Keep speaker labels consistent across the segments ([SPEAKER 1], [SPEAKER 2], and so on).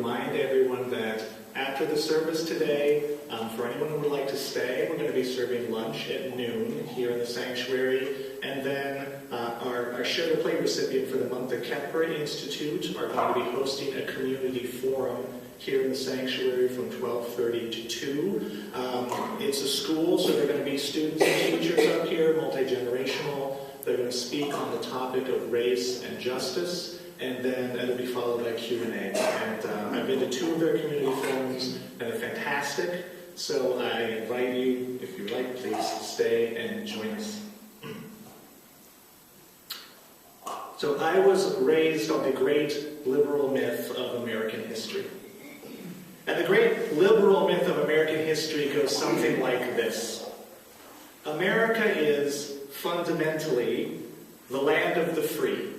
[SPEAKER 1] remind everyone that after the service today, for anyone who would like to stay, we're going to be serving lunch at noon here in the sanctuary. And then our Share the Plate recipient for the month, the Kepler Institute, are going to be hosting a community forum here in the sanctuary from 12:30 to 2. It's a school, so there are going to be students and teachers up here, multi-generational. They're going to speak on the topic of race and justice, and then it'll be followed by Q&A. And I've been to 2 of their community forums, and they're fantastic. So I invite you, if you like, please stay and join us. So I was raised on the great liberal myth of American history. And the great liberal myth of American history goes something like this. America is fundamentally the land of the free,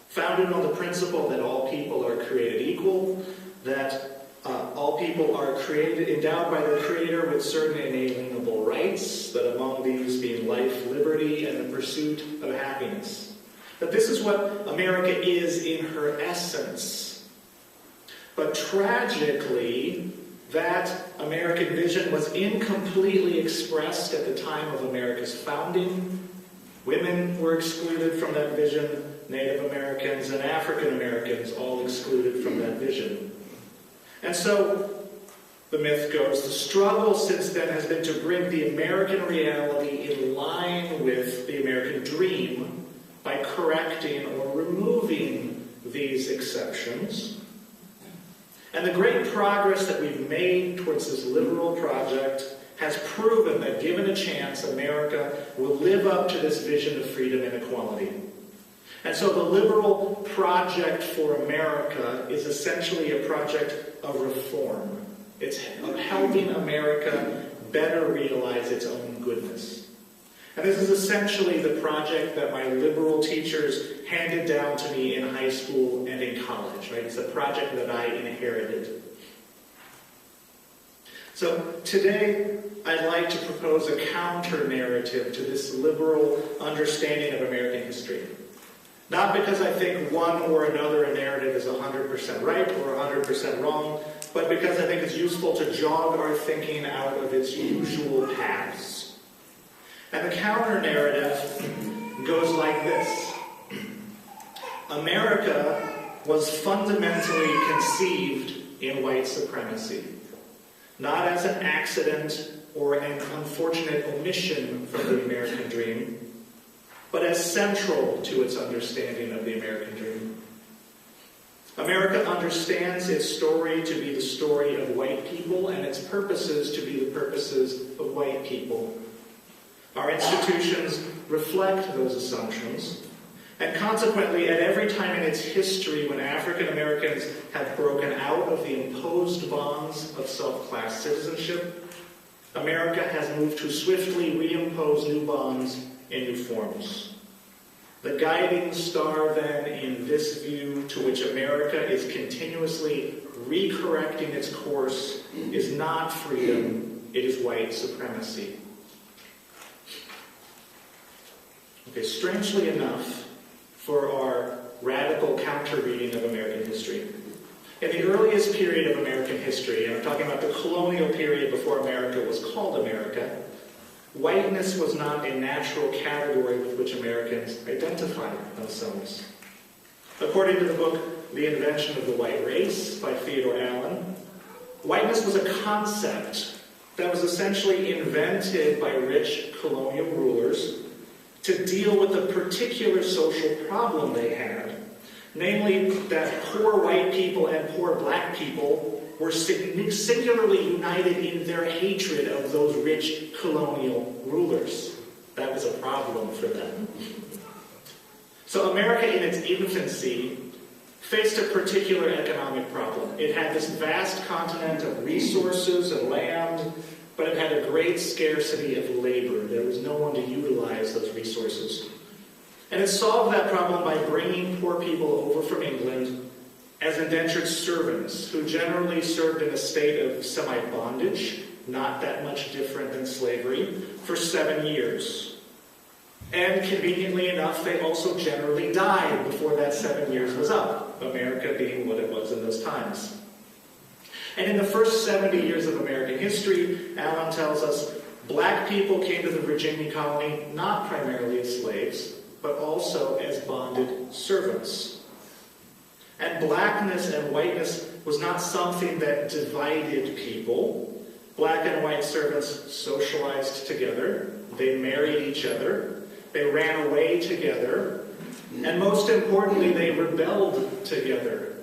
[SPEAKER 1] founded on the principle that all people are created equal, that all people are endowed by the Creator with certain inalienable rights, that among these being life, liberty, and the pursuit of happiness. That this is what America is in her essence. But tragically, that American vision was incompletely expressed at the time of America's founding. Women were excluded from that vision, Native Americans and African Americans all excluded from that vision. And so, the myth goes, the struggle since then has been to bring the American reality in line with the American dream by correcting or removing these exceptions. And the great progress that we've made towards this liberal project has proven that given a chance, America will live up to this vision of freedom and equality. And so the liberal project for America is essentially a project of reform. It's helping America better realize its own goodness. And this is essentially the project that my liberal teachers handed down to me in high school and in college, right? It's a project that I inherited. So today, I'd like to propose a counter-narrative to this liberal understanding of American history. Not because I think one or another narrative is 100% right or 100% wrong, but because I think it's useful to jog our thinking out of its usual paths. And the counter-narrative goes like this. America was fundamentally conceived in white supremacy, not as an accident or an unfortunate omission from the American dream, but as central to its understanding of the American dream. America understands its story to be the story of white people and its purposes to be the purposes of white people. Our institutions reflect those assumptions, and consequently, at every time in its history when African Americans have broken out of the imposed bonds of self-class citizenship, America has moved to swiftly reimpose new bonds in new forms. The guiding star, then, in this view to which America is continuously recorrecting its course is not freedom, it is white supremacy. Okay, strangely enough, for our radical counter-reading of American history, in the earliest period of American history, and I'm talking about the colonial period before America was called America, whiteness was not a natural category with which Americans identified themselves. According to the book, The Invention of the White Race by Theodore Allen, whiteness was a concept that was essentially invented by rich colonial rulers to deal with a particular social problem they had, namely that poor white people and poor black people were singularly united in their hatred of those rich colonial rulers. That was a problem for them. So America in its infancy faced a particular economic problem. It had this vast continent of resources and land, but it had a great scarcity of labor. There was no one to utilize those resources. And it solved that problem by bringing poor people over from England as indentured servants, who generally served in a state of semi-bondage, not that much different than slavery, for 7 years. And conveniently enough, they also generally died before that 7 years was up, America being what it was in those times. And in the first 70 years of American history, Allen tells us, black people came to the Virginia colony not primarily as slaves, but also as bonded servants. And blackness and whiteness was not something that divided people. Black and white servants socialized together. They married each other. They ran away together. And most importantly, they rebelled together,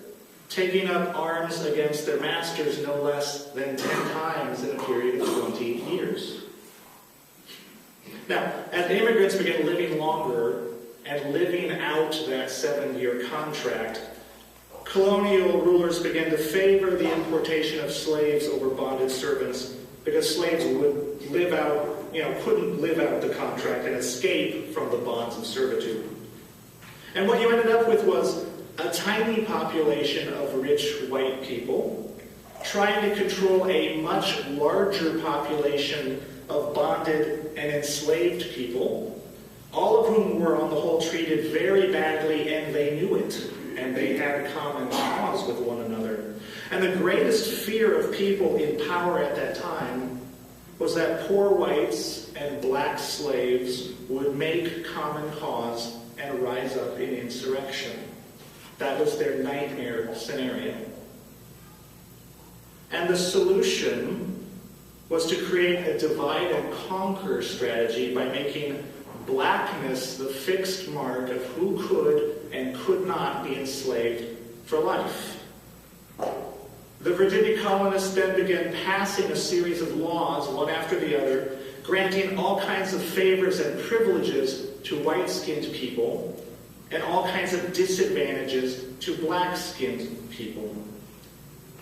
[SPEAKER 1] taking up arms against their masters no less than 10 times in a period of 20 years. Now, as immigrants began living longer and living out that 7-year contract, colonial rulers began to favor the importation of slaves over bonded servants because slaves would live out, couldn't live out the contract and escape from the bonds of servitude. And what you ended up with was a tiny population of rich white people trying to control a much larger population of bonded and enslaved people, all of whom were on the whole treated very badly, and they knew it, and they had common cause with one another. And the greatest fear of people in power at that time was that poor whites and black slaves would make common cause and rise up in insurrection. That was their nightmare scenario. And the solution was to create a divide and conquer strategy by making blackness the fixed mark of who could and could not be enslaved for life. The Virginia colonists then began passing a series of laws, one after the other, granting all kinds of favors and privileges to white-skinned people and all kinds of disadvantages to black-skinned people.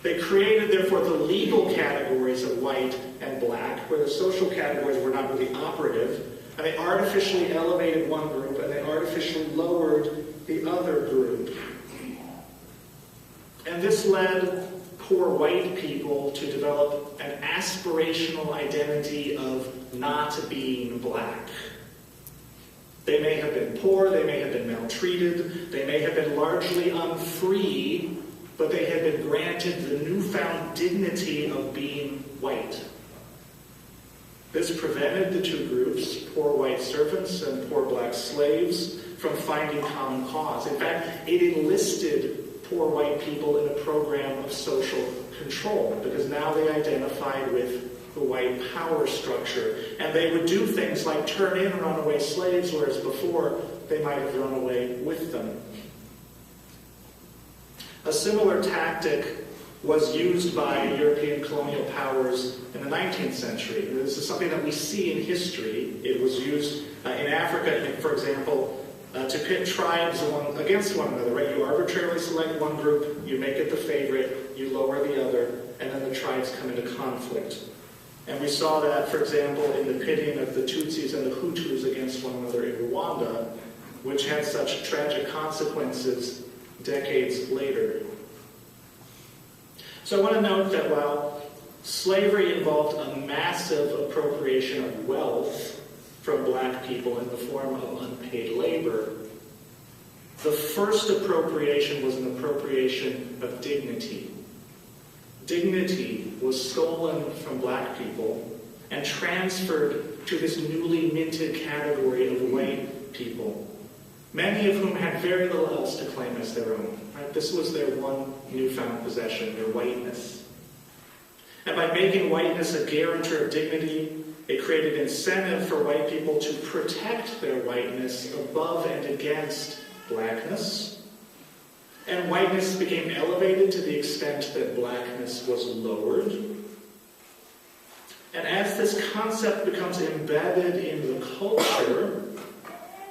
[SPEAKER 1] They created, therefore, the legal categories of white and black, where the social categories were not really operative, and they artificially elevated one group and they artificially lowered the other group. And this led poor white people to develop an aspirational identity of not being black. They may have been poor, they may have been maltreated, they may have been largely unfree, but they had been granted the newfound dignity of being white. This prevented the two groups, poor white servants and poor black slaves, from finding common cause. In fact, it enlisted poor white people in a program of social control, because now they identified with the white power structure. And they would do things like turn in runaway slaves, whereas before they might have run away with them. A similar tactic was used by European colonial powers in the 19th century. This is something that we see in history. It was used in Africa, for example, to pit tribes against one another, right? You arbitrarily select one group, you make it the favorite, you lower the other, and then the tribes come into conflict. And we saw that, for example, in the pitting of the Tutsis and the Hutus against one another in Rwanda, which had such tragic consequences decades later. So I want to note that while slavery involved a massive appropriation of wealth from black people in the form of unpaid labor, the first appropriation was an appropriation of dignity. Dignity was stolen from black people and transferred to this newly minted category of white people, many of whom had very little else to claim as their own. Right? This was their one newfound possession, their whiteness. And by making whiteness a guarantor of dignity, it created incentive for white people to protect their whiteness above and against blackness. And whiteness became elevated to the extent that blackness was lowered. And as this concept becomes embedded in the culture,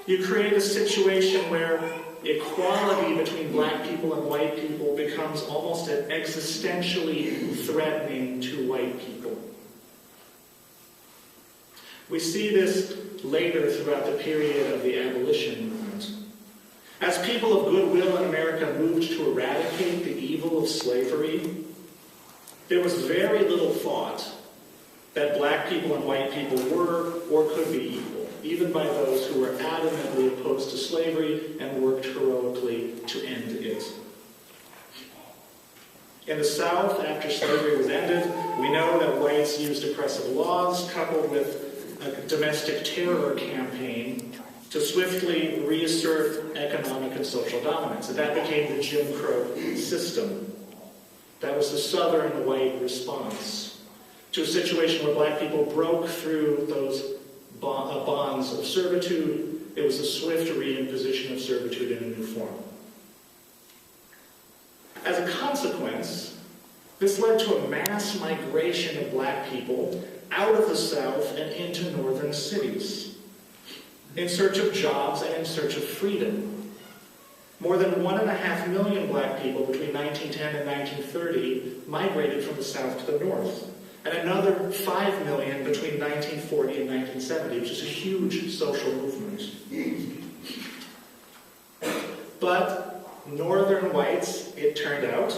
[SPEAKER 1] you create a situation where equality between black people and white people becomes almost existentially threatening to white people. We see this later throughout the period of the abolition movement. As people of goodwill in America moved to eradicate the evil of slavery, there was very little thought that black people and white people were or could be equal, even by those who were adamantly opposed to slavery and worked heroically to end it. In the South, after slavery was ended, we know that whites used oppressive laws coupled with a domestic terror campaign to swiftly reassert economic and social dominance. And that became the Jim Crow system. That was the Southern white response to a situation where black people broke through those bonds of servitude. It was a swift reimposition of servitude in a new form. As a consequence, this led to a mass migration of black people out of the South and into northern cities, in search of jobs and in search of freedom. More than 1.5 million black people between 1910 and 1930 migrated from the South to the North, and another 5 million between 1940 and 1970, which is a huge social movement. But northern whites, it turned out,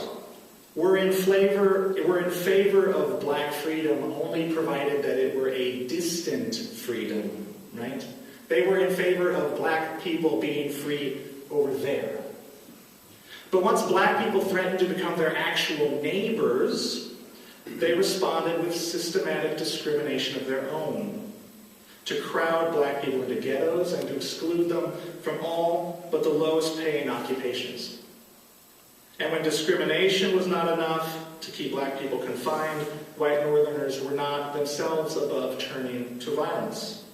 [SPEAKER 1] were in favor of black freedom only provided that it were a distant freedom, right? They were in favor of black people being free over there. But once black people threatened to become their actual neighbors, they responded with systematic discrimination of their own, to crowd black people into ghettos and to exclude them from all but the lowest paying occupations. And when discrimination was not enough to keep black people confined, white northerners were not themselves above turning to violence.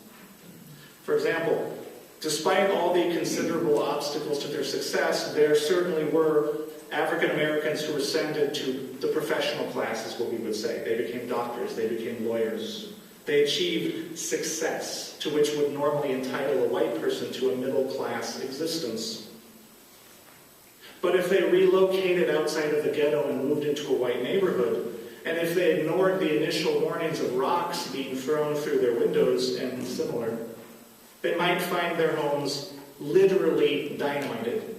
[SPEAKER 1] For example, despite all the considerable obstacles to their success, there certainly were African Americans who ascended to the professional classes, what we would say. They became doctors, they became lawyers. They achieved success, to which would normally entitle a white person to a middle-class existence. But if they relocated outside of the ghetto and moved into a white neighborhood, and if they ignored the initial warnings of rocks being thrown through their windows and similar, they might find their homes literally dynamited.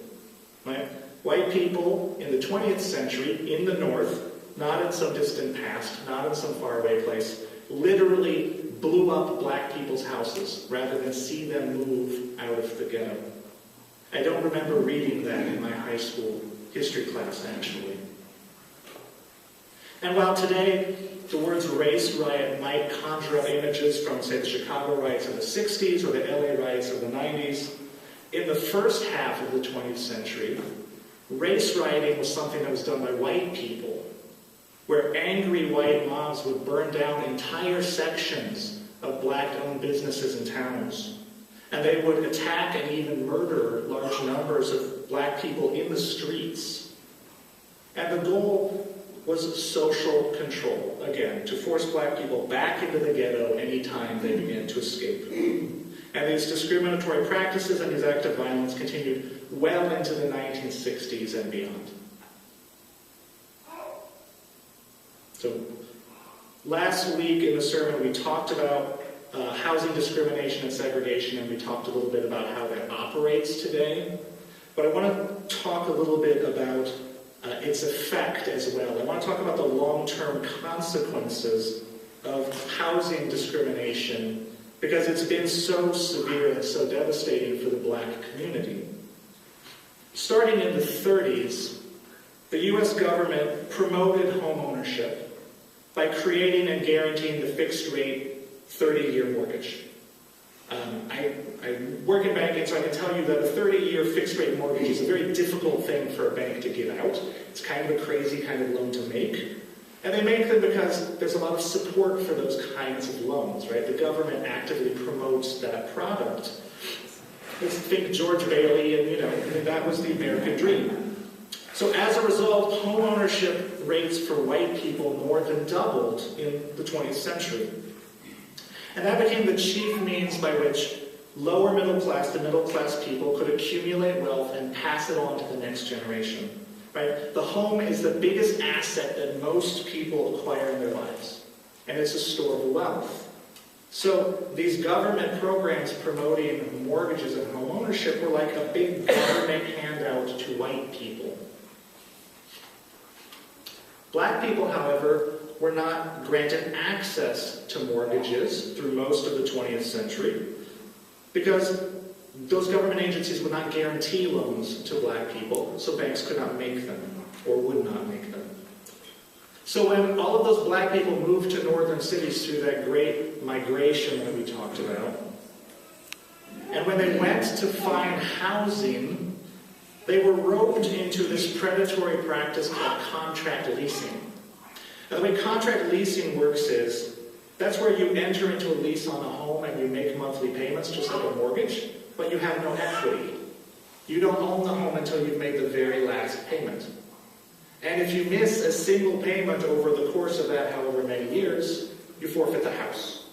[SPEAKER 1] Right? White people in the 20th century in the North, not in some distant past, not in some faraway place, literally blew up black people's houses rather than see them move out of the ghetto. I don't remember reading that in my high school history class, actually. And while today the words race riot might conjure up images from, say, the Chicago riots of the 60s or the LA riots of the 90s, in the first half of the 20th century, race rioting was something that was done by white people, where angry white mobs would burn down entire sections of black-owned businesses and towns. And they would attack and even murder large numbers of black people in the streets. And the goal was social control, again, to force black people back into the ghetto anytime they began to escape. And these discriminatory practices and these acts of violence continued well into the 1960s and beyond. So, last week in the sermon we talked about housing discrimination and segregation, and we talked a little bit about how that operates today. But I want to talk a little bit about its effect as well. I want to talk about the long-term consequences of housing discrimination, because it's been so severe and so devastating for the black community. Starting in the 30s, the U.S. government promoted home ownership by creating and guaranteeing the fixed-rate 30-year mortgage. I work in banking, so I can tell you that a 30-year fixed-rate mortgage is a very difficult thing for a bank to give out. It's kind of a crazy kind of loan to make. And they make them because there's a lot of support for those kinds of loans, right? The government actively promotes that product. Think George Bailey, and that was the American dream. So as a result, home ownership rates for white people more than doubled in the 20th century. And that became the chief means by which lower middle class to middle class people could accumulate wealth and pass it on to the next generation. Right? The home is the biggest asset that most people acquire in their lives, and it's a store of wealth. So these government programs promoting mortgages and home ownership were like a big government handout to white people. Black people, however, were not granted access to mortgages through most of the 20th century because those government agencies would not guarantee loans to black people, so banks could not make them or would not make them. So when all of those black people moved to northern cities through that great migration that we talked about, and when they went to find housing, they were roped into this predatory practice called contract leasing. Now, the way contract leasing works is, that's where you enter into a lease on a home and you make monthly payments, just like a mortgage, but you have no equity. You don't own the home until you've made the very last payment. And if you miss a single payment over the course of that however many years, you forfeit the house.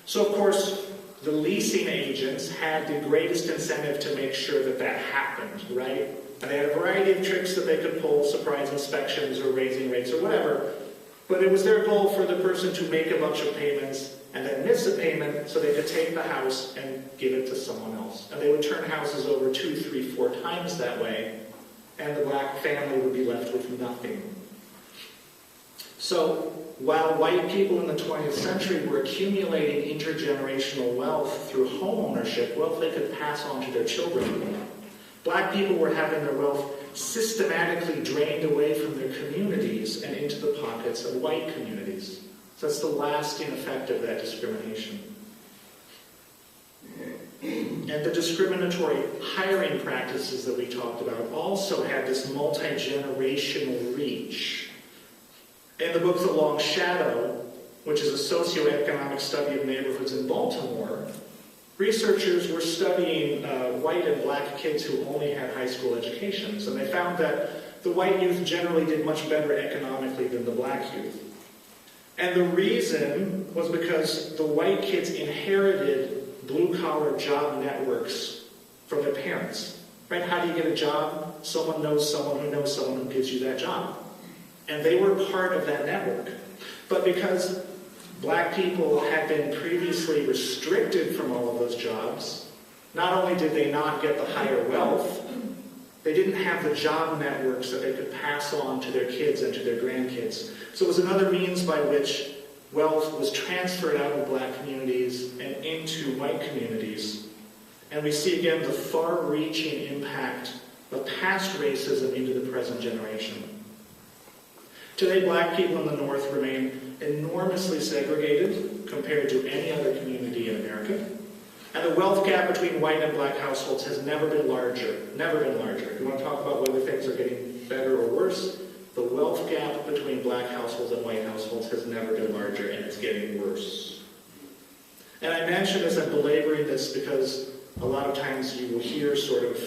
[SPEAKER 1] So of course, the leasing agents had the greatest incentive to make sure that that happened, right? And they had a variety of tricks that they could pull, surprise inspections or raising rates or whatever. But it was their goal for the person to make a bunch of payments and then miss a payment so they could take the house and give it to someone else. And they would turn houses over 2, 3, 4 times that way, and the black family would be left with nothing. So, while white people in the 20th century were accumulating intergenerational wealth through home ownership, wealth they could pass on to their children, black people were having their wealth systematically drained away from their communities and into the pockets of white communities. So that's the lasting effect of that discrimination. And the discriminatory hiring practices that we talked about also had this multi-generational reach. In the book The Long Shadow, which is a socioeconomic study of neighborhoods in Baltimore, researchers were studying white and black kids who only had high school educations, and they found that the white youth generally did much better economically than the black youth. And the reason was because the white kids inherited blue-collar job networks from their parents. Right? How do you get a job? Someone knows someone who knows someone who gives you that job. And they were part of that network. But because black people had been previously restricted from all of those jobs, not only did they not get the higher wealth, they didn't have the job networks that they could pass on to their kids and to their grandkids. So it was another means by which wealth was transferred out of black communities and into white communities. And we see again the far-reaching impact of past racism into the present generation. Today, black people in the North remain enormously segregated compared to any other community in America. And the wealth gap between white and black households has never been larger. Never been larger. If you want to talk about whether things are getting better or worse, the wealth gap between black households and white households has never been larger, and it's getting worse. And I mention this, I'm belaboring this because a lot of times you will hear sort of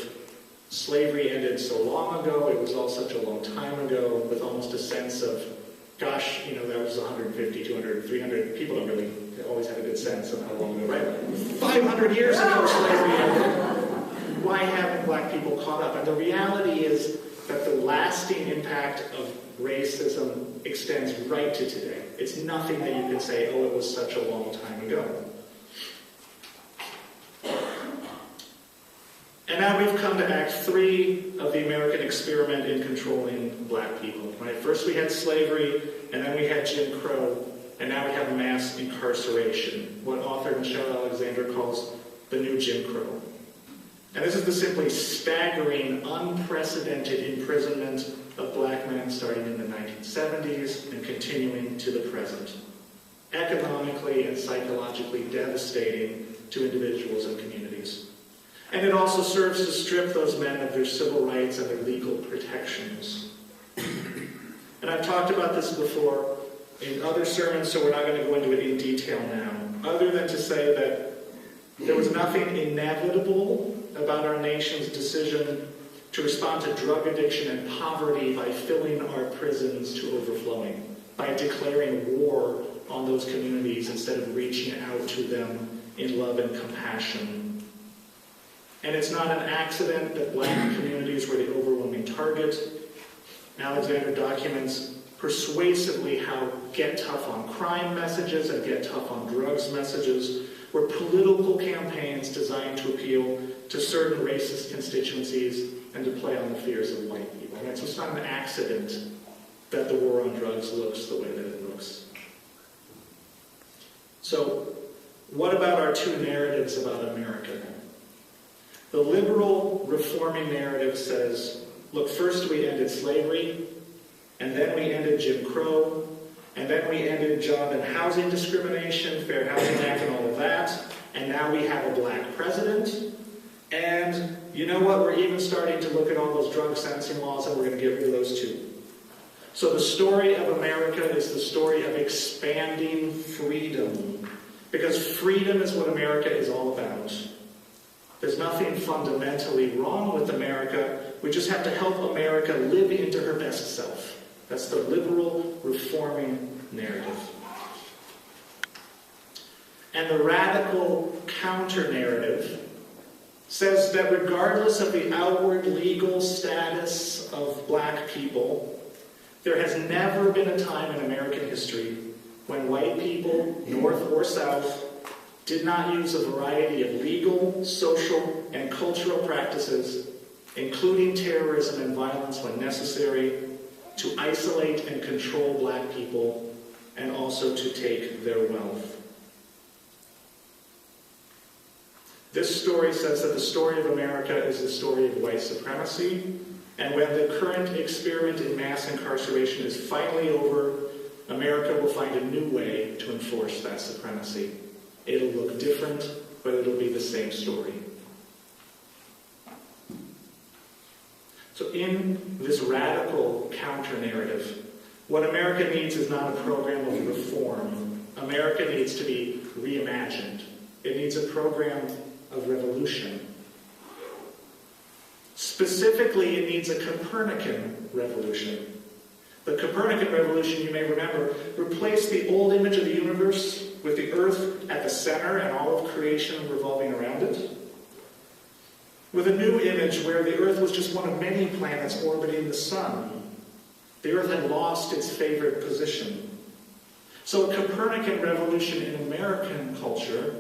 [SPEAKER 1] slavery ended so long ago, it was all such a long time ago, with almost a sense of, gosh, you know, that was 150, 200, 300, people don't really always have a good sense of how long ago, right? 500 years ago slavery ended. Why haven't black people caught up? And the reality is that the lasting impact of racism extends right to today. It's nothing that you can say, oh, it was such a long time ago. And now we've come to Act 3 of the American experiment in controlling black people. Right? First we had slavery, and then we had Jim Crow, and now we have mass incarceration, what author Michelle Alexander calls the new Jim Crow. And this is the simply staggering, unprecedented imprisonment of black men starting in the 1970s and continuing to the present. Economically and psychologically devastating to individuals and communities. And it also serves to strip those men of their civil rights and their legal protections. And I've talked about this before in other sermons, so we're not going to go into it in detail now, other than to say that there was nothing inevitable about our nation's decision to respond to drug addiction and poverty by filling our prisons to overflowing, by declaring war on those communities instead of reaching out to them in love and compassion. And it's not an accident that black communities were the overwhelming target. Alexander documents persuasively how get tough on crime messages and get tough on drugs messages were political campaigns designed to appeal to certain racist constituencies and to play on the fears of white people. And so it's not an accident that the war on drugs looks the way that it looks. So, what about our two narratives about America? The liberal reforming narrative says, look, first we ended slavery, and then we ended Jim Crow, and then we ended job and housing discrimination, Fair Housing Act and all of that, and now we have a black president, and you know what, we're even starting to look at all those drug sentencing laws, and we're going to get rid of those too. So the story of America is the story of expanding freedom, because freedom is what America is all about. There's nothing fundamentally wrong with America. We just have to help America live into her best self. That's the liberal, reforming narrative. And the radical counter-narrative says that regardless of the outward legal status of black people, there has never been a time in American history when white people, north or south, did not use a variety of legal, social, and cultural practices, including terrorism and violence when necessary, to isolate and control black people, and also to take their wealth. This story says that the story of America is the story of white supremacy, and when the current experiment in mass incarceration is finally over, America will find a new way to enforce that supremacy. It'll look different, but it'll be the same story. So in this radical counter-narrative, what America needs is not a program of reform. America needs to be reimagined. It needs a program of revolution. Specifically, it needs a Copernican revolution. The Copernican revolution, you may remember, replaced the old image of the universe with the earth at the center and all of creation revolving around it, with a new image where the earth was just one of many planets orbiting the sun. The earth had lost its favored position. So a Copernican revolution in American culture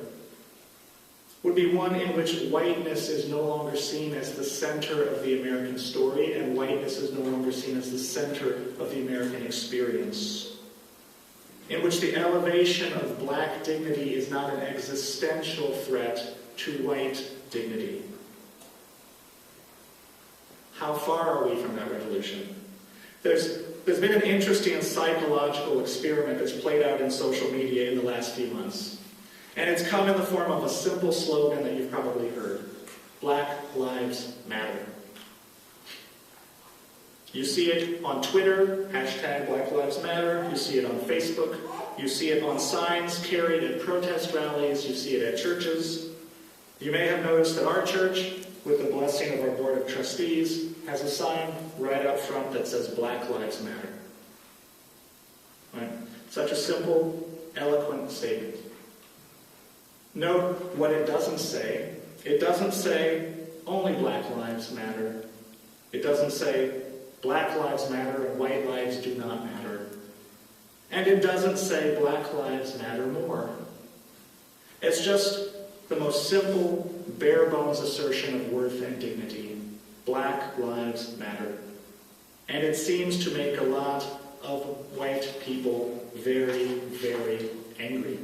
[SPEAKER 1] would be one in which whiteness is no longer seen as the center of the American story, and whiteness is no longer seen as the center of the American experience. In which the elevation of black dignity is not an existential threat to white dignity. How far are we from that revolution? There's been an interesting psychological experiment that's played out in social media in the last few months. And it's come in the form of a simple slogan that you've probably heard. Black Lives Matter. You see it on Twitter, hashtag Black Lives Matter. You see it on Facebook. You see it on signs carried at protest rallies. You see it at churches. You may have noticed that our church, with the blessing of our Board of Trustees, has a sign right up front that says Black Lives Matter. Right? Such a simple, eloquent statement. Note what it doesn't say. It doesn't say only black lives matter. It doesn't say black lives matter and white lives do not matter. And it doesn't say black lives matter more. It's just the most simple, bare-bones assertion of worth and dignity. Black lives matter. And it seems to make a lot of white people very, very angry.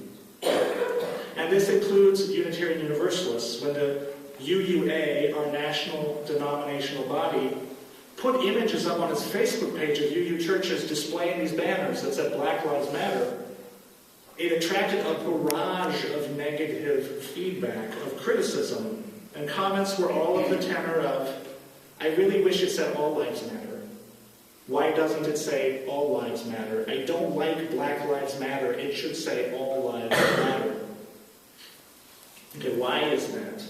[SPEAKER 1] And this includes Unitarian Universalists. When the UUA, our national denominational body, put images up on its Facebook page of UU churches displaying these banners that said Black Lives Matter, it attracted a barrage of negative feedback, of criticism, and comments were all of the tenor of, I really wish it said all lives matter. Why doesn't it say all lives matter? I don't like Black Lives Matter. It should say all lives matter. Okay, why is that?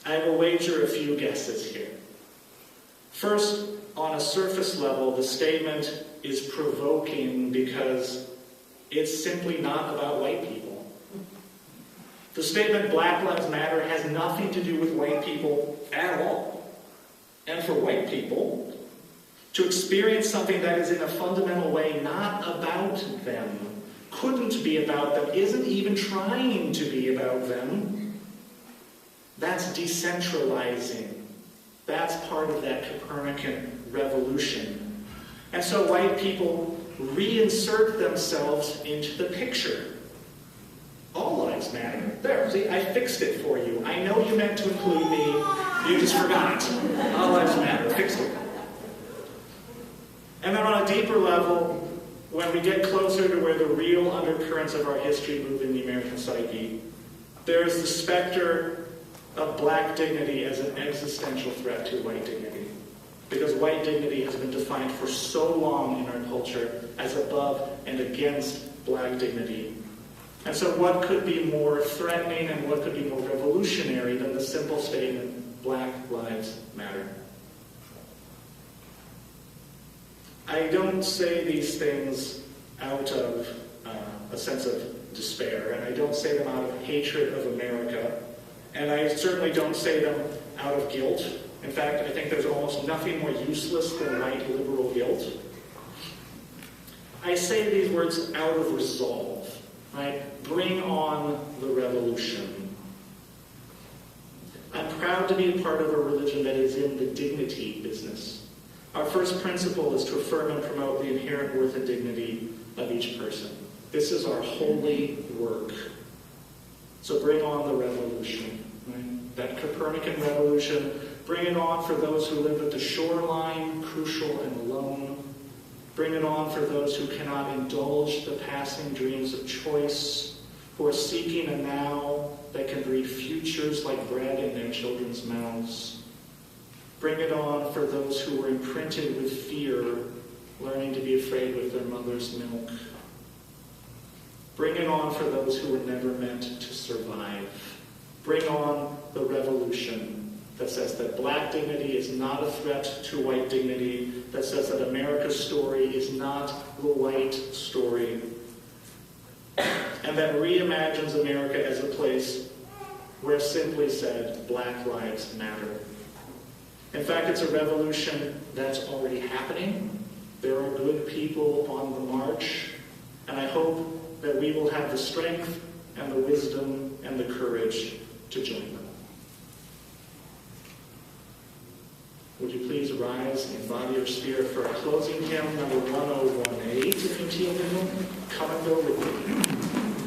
[SPEAKER 1] I will wager a few guesses here. First, on a surface level, the statement is provoking because it's simply not about white people. The statement Black Lives Matter has nothing to do with white people at all. And for white people, to experience something that is in a fundamental way not about them, couldn't be about them, isn't even trying to be about them, that's decentralizing. That's part of that Copernican revolution. And so white people reinsert themselves into the picture. All lives matter. There, see, I fixed it for you. I know you meant to include me. You just forgot. All lives matter. Fixed it. And then on a deeper level, when we get closer to where the real undercurrents of our history move in the American psyche, there is the specter of black dignity as an existential threat to white dignity. Because white dignity has been defined for so long in our culture as above and against black dignity. And so what could be more threatening and what could be more revolutionary than the simple statement, Black Lives Matter? I don't say these things out of a sense of despair, and I don't say them out of hatred of America, and I certainly don't say them out of guilt. In fact, I think there's almost nothing more useless than white liberal guilt. I say these words out of resolve, right? Bring on the revolution. I'm proud to be a part of a religion that is in the dignity business. Our first principle is to affirm and promote the inherent worth and dignity of each person. This is our holy work. So bring on the revolution, right? That Copernican revolution. Bring it on for those who live at the shoreline, crucial and alone. Bring it on for those who cannot indulge the passing dreams of choice, who are seeking a now that can breed futures like bread in their children's mouths. Bring it on for those who were imprinted with fear, learning to be afraid with their mother's milk. Bring it on for those who were never meant to survive. Bring on the revolution that says that black dignity is not a threat to white dignity, that says that America's story is not the white story, and that reimagines America as a place where, simply said, Black Lives Matter. In fact, it's a revolution that's already happening. There are good people on the march, and I hope that we will have the strength and the wisdom and the courage to join them. Would you please rise in body or spirit for our closing hymn, number 1018, if you feel the room? Come and go with me.